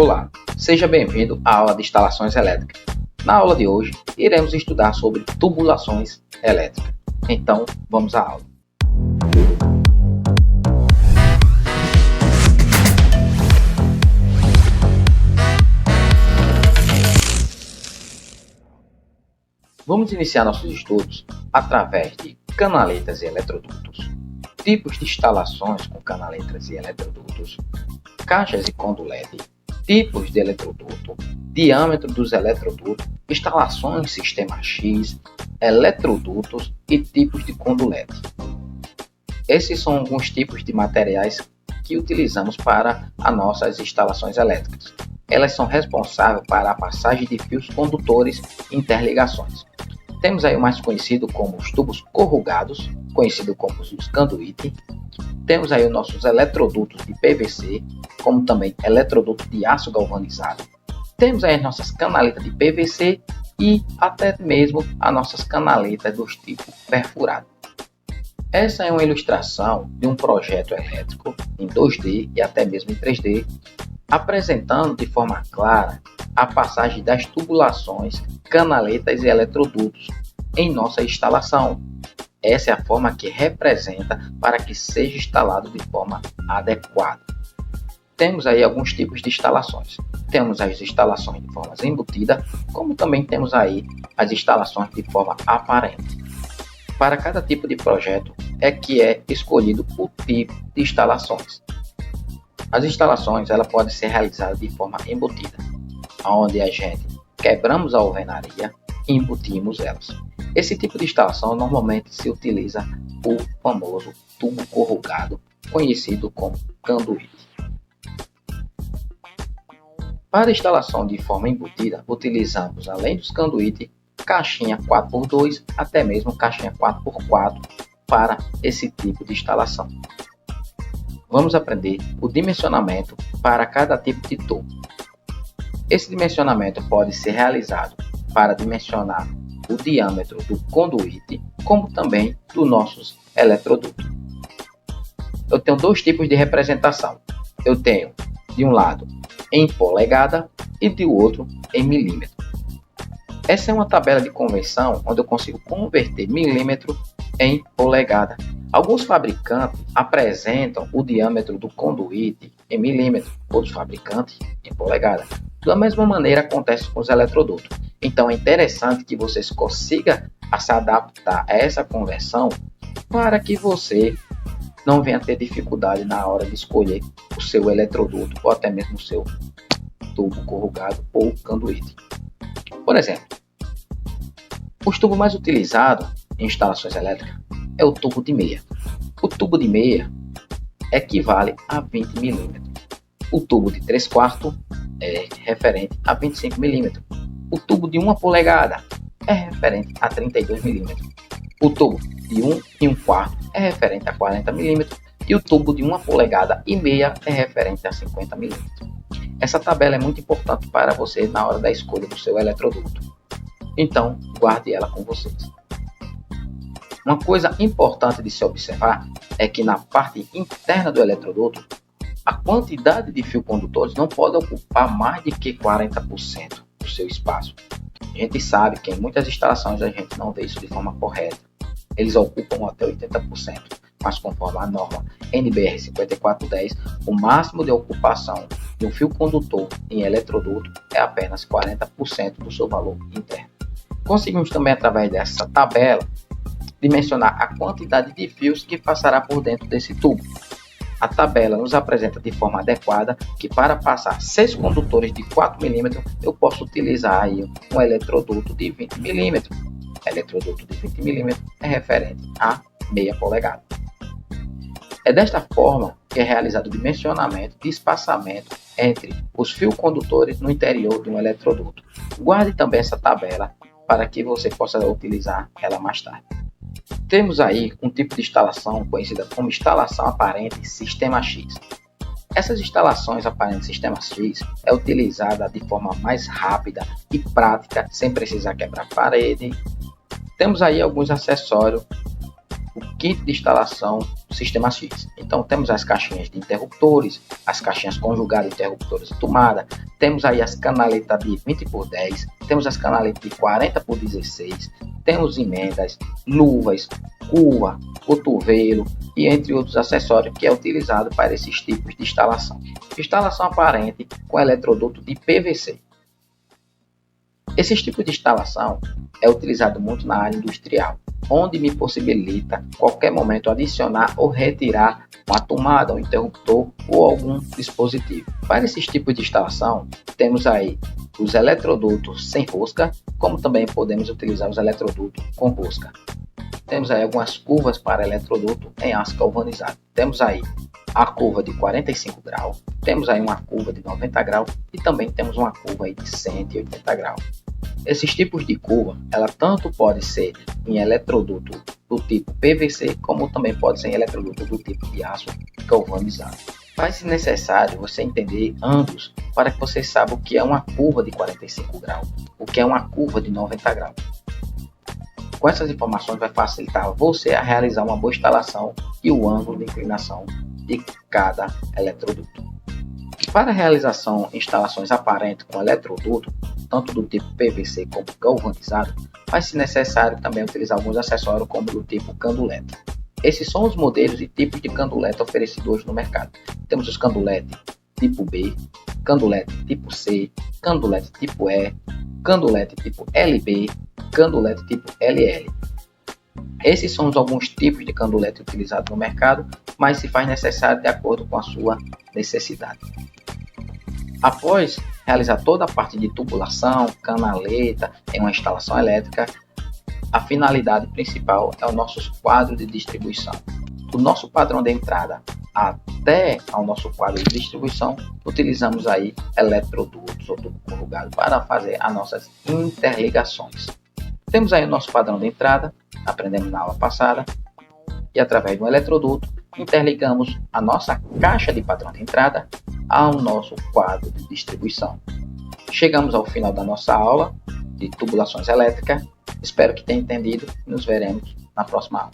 Olá, seja bem-vindo à aula de instalações elétricas. Na aula de hoje, iremos estudar sobre tubulações elétricas. Então, vamos à aula. Vamos iniciar nossos estudos através de canaletas e eletrodutos, tipos de instalações com canaletas e eletrodutos, caixas e condulet, tipos de eletroduto, diâmetro dos eletrodutos, instalações sistema X, eletrodutos e tipos de condulet. Esses são alguns tipos de materiais que utilizamos para as nossas instalações elétricas. Elas são responsáveis para a passagem de fios condutores e interligações. Temos aí o mais conhecido como os tubos corrugados, conhecido como os conduíte. Temos aí os nossos eletrodutos de PVC, como também eletrodutos de aço galvanizado. Temos aí as nossas canaletas de PVC e até mesmo as nossas canaletas dos tipos perfurado. Essa é uma ilustração de um projeto elétrico em 2D e até mesmo em 3D, apresentando de forma clara a passagem das tubulações, canaletas e eletrodutos em nossa instalação. Essa é a forma que representa para que seja instalado de forma adequada. Temos aí alguns tipos de instalações. Temos as instalações de forma embutida, como também temos aí as instalações de forma aparente. Para cada tipo de projeto é escolhido o tipo de instalações. As instalações podem ser realizadas de forma embutida, onde a gente quebramos a alvenaria e embutimos elas. Esse tipo de instalação normalmente se utiliza o famoso tubo corrugado, conhecido como conduíte. Para a instalação de forma embutida, utilizamos, além dos conduítes, caixinha 4x2, até mesmo caixinha 4x4 para esse tipo de instalação. Vamos aprender o dimensionamento para cada tipo de tubo. Esse dimensionamento pode ser realizado para dimensionar o diâmetro do conduíte, como também dos nossos eletrodutos. Eu tenho dois tipos de representação. Eu tenho, de um lado, em polegada e do outro, em milímetro. Essa é uma tabela de conversão onde eu consigo converter milímetro em polegada. Alguns fabricantes apresentam o diâmetro do conduíte em milímetro, outros fabricantes em polegada. Da mesma maneira acontece com os eletrodutos. Então é interessante que vocês consigam se adaptar a essa conversão para que você não venha ter dificuldade na hora de escolher o seu eletroduto ou até mesmo o seu tubo corrugado ou conduíte. Por exemplo, os tubos mais utilizados em instalações elétricas é o tubo de meia. O tubo de meia equivale a 20 mm. O tubo de 3/4 é referente a 25 mm. O tubo de 1 polegada é referente a 32 mm. O tubo de 1 1/4 é referente a 40 mm. E o tubo de 1 polegada e meia é referente a 50 mm. Essa tabela é muito importante para você na hora da escolha do seu eletroduto. Então, guarde ela com vocês. Uma coisa importante de se observar é que na parte interna do eletroduto, a quantidade de fios condutores não pode ocupar mais de que 40% do seu espaço. A gente sabe que em muitas instalações a gente não vê isso de forma correta. Eles ocupam até 80%, mas conforme a norma NBR 5410, o máximo de ocupação de um fio condutor em eletroduto é apenas 40% do seu valor interno. Conseguimos também, através dessa tabela, dimensionar a quantidade de fios que passará por dentro desse tubo. A tabela nos apresenta de forma adequada que para passar 6 condutores de 4 mm, eu posso utilizar aí um eletroduto de 20 mm. Eletroduto de 20 mm é referente a meia polegada. É desta forma que é realizado o dimensionamento de espaçamento entre os fios condutores no interior de um eletroduto. Guarde também essa tabela para que você possa utilizar ela mais tarde. Temos aí um tipo de instalação conhecida como instalação aparente sistema X. Essas instalações aparentes sistema X é utilizada de forma mais rápida e prática, sem precisar quebrar parede. Temos aí alguns acessórios kit de instalação do sistema X. Então temos as caixinhas de interruptores, as caixinhas conjugadas de interruptores de tomada, temos aí as canaletas de 20x10, temos as canaletas de 40x16, temos emendas, luvas, curva, cotovelo e entre outros acessórios que é utilizado para esses tipos de instalação. Instalação aparente com eletroduto de PVC. Esse tipo de instalação é utilizado muito na área industrial, onde me possibilita qualquer momento adicionar ou retirar uma tomada, um interruptor ou algum dispositivo. Para esses tipos de instalação, temos aí os eletrodutos sem rosca, como também podemos utilizar os eletrodutos com rosca. Temos aí algumas curvas para eletroduto em aço galvanizado. Temos aí a curva de 45 graus, temos aí uma curva de 90 graus e também temos uma curva aí de 180 graus. Esses tipos de curva, ela tanto pode ser em eletroduto do tipo PVC, como também pode ser em eletroduto do tipo de aço galvanizado. Faz-se necessário você entender ambos para que você saiba o que é uma curva de 45 graus, o que é uma curva de 90 graus. Com essas informações vai facilitar você a realizar uma boa instalação e o ângulo de inclinação de cada eletroduto. Para a realização de instalações aparentes com eletroduto, tanto do tipo PVC como galvanizado, vai-se necessário também utilizar alguns acessórios como do tipo canduleta. Esses são os modelos e tipos de canduleta oferecidos hoje no mercado. Temos os canduletes tipo B, candulete tipo C, candulete tipo E, candulete tipo LB, candulete tipo LL. Esses são alguns tipos de candulete utilizados no mercado, mas se faz necessário de acordo com a sua necessidade. Após realizar toda a parte de tubulação, canaleta em uma instalação elétrica, a finalidade principal é o nosso quadro de distribuição. Do nosso padrão de entrada até ao nosso quadro de distribuição, utilizamos aí eletrodutos ou tubo conjugado para fazer as nossas interligações. Temos aí o nosso padrão de entrada, aprendemos na aula passada, e através de um eletroduto interligamos a nossa caixa de padrão de entrada ao nosso quadro de distribuição. Chegamos ao final da nossa aula de tubulações elétricas. Espero que tenha entendido e nos veremos na próxima aula.